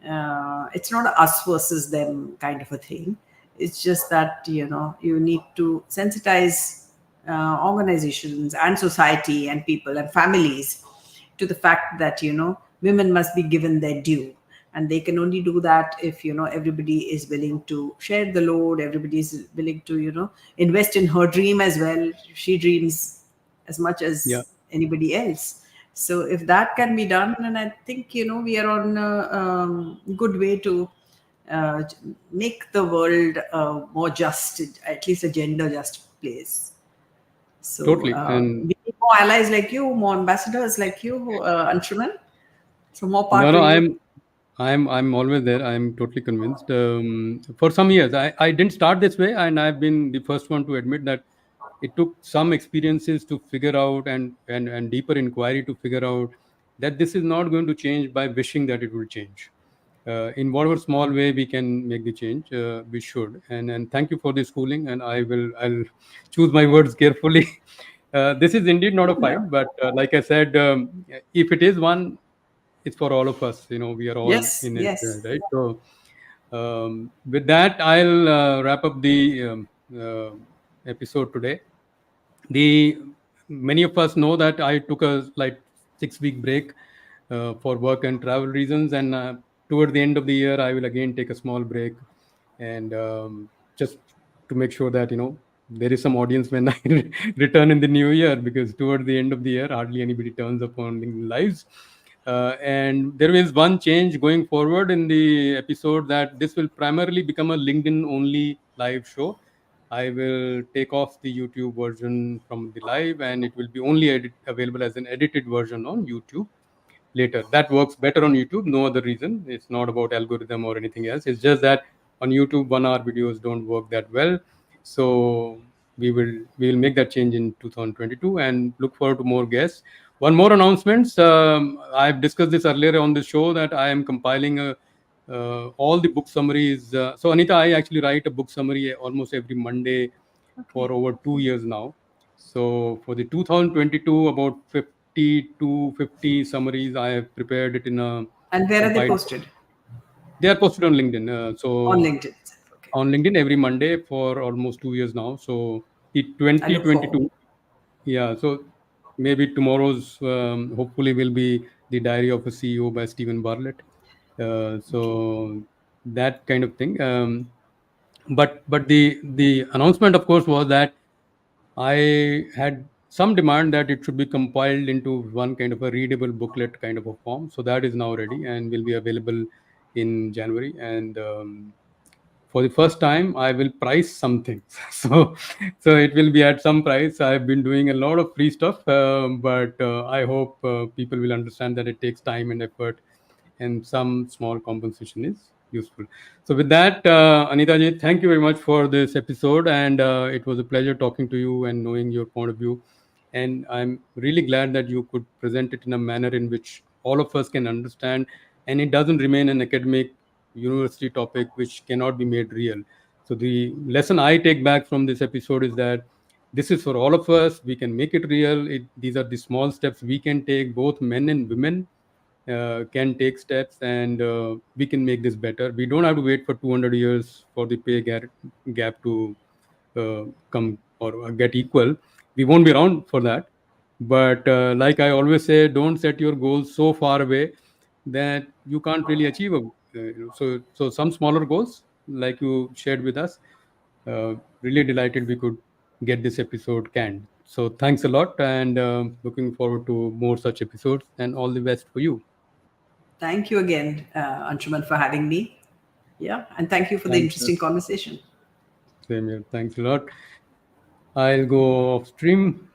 S2: It's not a us versus them kind of a thing. It's just that you need to sensitize organizations and society and people and families to the fact that women must be given their due, and they can only do that if everybody is willing to share the load, everybody is willing to invest in her dream as well. She dreams as much
S1: Yeah,
S2: as anybody else. So if that can be done, then I think we are on a good way to uh, make the world more just, at least a gender just place. So
S1: totally. And
S2: we need more allies like you, more ambassadors like you, Anshuman. So more power
S1: no,
S2: to
S1: no,
S2: you.
S1: I'm always there. I'm totally convinced. For some years, I didn't start this way, and I've been the first one to admit that It took some experiences to figure out, and deeper inquiry to figure out that this is not going to change by wishing that it will change. In whatever small way we can make the change, we should. And thank you for the schooling. And I'll choose my words carefully. This is indeed not a fight, but like I said, if it is one, it's for all of us. We are all
S2: Yes,
S1: in it,
S2: yes.
S1: right? So with that, I'll wrap up the episode today. The Many of us know that I took a like 6 week break for work and travel reasons, and toward the end of the year, I will again take a small break, and just to make sure that there is some audience when I return in the new year, because toward the end of the year, hardly anybody turns up on LinkedIn lives. And there is one change going forward in the episode, that this will primarily become a LinkedIn only live show. I will take off the YouTube version from the live, and it will be only available as an edited version on YouTube later. That works better on YouTube. No other reason. It's not about algorithm or anything else. It's just that on YouTube, 1 hour videos don't work that well. So we will make that change in 2022, and look forward to more guests. One more announcements. I've discussed this earlier on the show, that I am compiling all the book summaries. So Anita, I actually write a book summary almost every Monday for
S2: Okay.
S1: over 2 years now. So for the 2022, about 50 to 50 summaries, I have prepared it in a
S2: And where are they
S1: compiled.
S2: posted?
S1: They are posted on LinkedIn.
S2: On
S1: So
S2: LinkedIn itself. Okay.
S1: on LinkedIn every Monday for almost 2 years now. So the
S2: I look forward.
S1: 2022, yeah. So maybe tomorrow's hopefully will be the Diary of a CEO by Stephen Bartlett.
S2: Okay.
S1: So that kind of thing. But the announcement, of course, was that I had some demand that it should be compiled into one kind of a readable booklet kind of a form. So that is now ready and will be available in January. And for the first time, I will price something. So it will be at some price. I've been doing a lot of free stuff, but I hope people will understand that it takes time and effort, and some small compensation is useful. So with that, Anita ji, thank you very much for this episode, and it was a pleasure talking to you and knowing your point of view. And I'm really glad that you could present it in a manner in which all of us can understand, and it doesn't remain an academic university topic which cannot be made real. So the lesson I take back from this episode is that this is for all of us. We can make it real. These are the small steps we can take. Both men and women can take steps, and we can make this better. We don't have to wait for 200 years for the gap to come or get equal. We won't be around for that. But like I always say, don't set your goals so far away that you can't really achieve so some smaller goals like you shared with us. Really delighted we could get this episode canned. So thanks a lot, and looking forward to more such episodes, and all the best for you.
S2: Thank you again, Anshuman, for having me. Yeah, and thank you for the
S1: Thanks.
S2: interesting conversation.
S1: Same here. Thanks a lot. I'll go off stream.